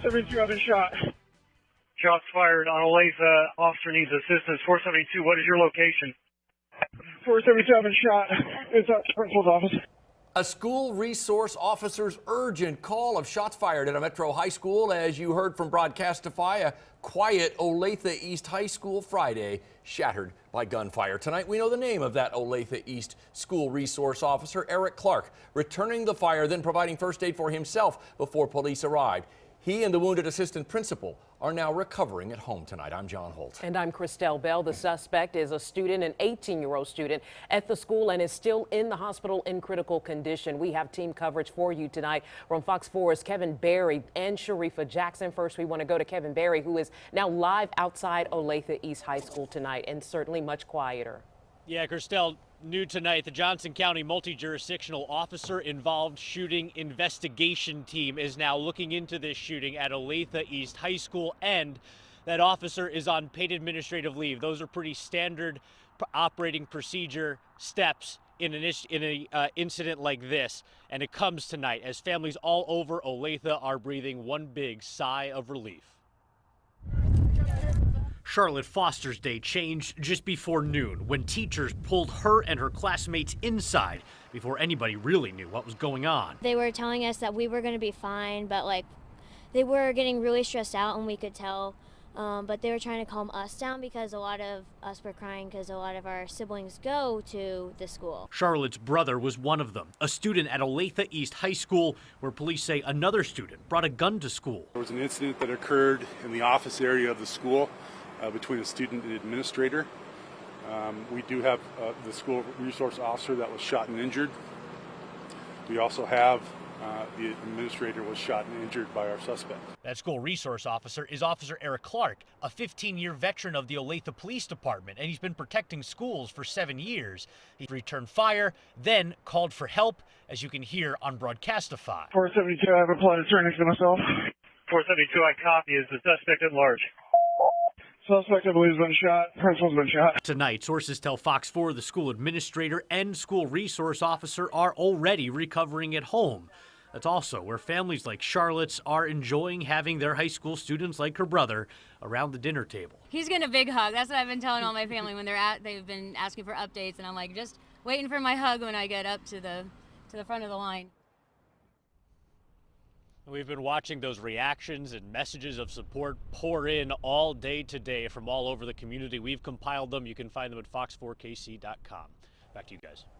472, I've been shot. Shots fired on Olathe. Officer needs assistance. 472, what is your location? 472, I've been shot. It's at the principal's office. A school resource officer's urgent call of shots fired at a Metro high school. As you heard from Broadcastify, a quiet Olathe East High School Friday shattered by gunfire. Tonight, we know the name of that Olathe East school resource officer, Eric Clark, returning the fire, then providing first aid for himself before police arrived. He and the wounded assistant principal are now recovering at home tonight. I'm John Holt. And I'm Christelle Bell. The suspect is a student, an 18-year-old student at the school, and is still in the hospital in critical condition. We have team coverage for you tonight from Fox 4's Kevin Barry and Sharifa Jackson. First, we want to go to Kevin Barry, who is now live outside Olathe East High School tonight, and certainly much quieter. Yeah, Christelle, new tonight, the Johnson County multi-jurisdictional officer involved shooting investigation team is now looking into this shooting at Olathe East High School, and that officer is on paid administrative leave. Those are pretty standard operating procedure steps in an incident like this, and it comes tonight as families all over Olathe are breathing one big sigh of relief. Charlotte Foster's day changed just before noon when teachers pulled her and her classmates inside before anybody really knew what was going on. They were telling us that we were going to be fine, but they were getting really stressed out, and we could tell. But they were trying to calm us down because a lot of us were crying because a lot of our siblings go to the school. Charlotte's brother was one of them, a student at Olathe East High School, where police say another student brought a gun to school. There was an incident that occurred in the office area of the school between a student and administrator. We do have the school resource officer that was shot and injured. We also have the administrator was shot and injured by our suspect. That school resource officer is Officer Eric Clark, a 15-year veteran of the Olathe Police Department, and he's been protecting schools for 7 years. He returned fire, then called for help, as you can hear on Broadcastify. 472, I have applied to turn next to myself. 472, I copy. Is the suspect at large? Suspect, I believe, has been shot. Principal's been shot. Tonight, sources tell Fox 4 the school administrator and school resource officer are already recovering at home. That's also where families like Charlotte's are enjoying having their high school students like her brother around the dinner table. He's getting a big hug. That's what I've been telling all my family when they've been asking for updates, and I'm like, just waiting for my hug when I get up to the front of the line. We've been watching those reactions and messages of support pour in all day today from all over the community. We've compiled them. You can find them at fox4kc.com. Back to you guys.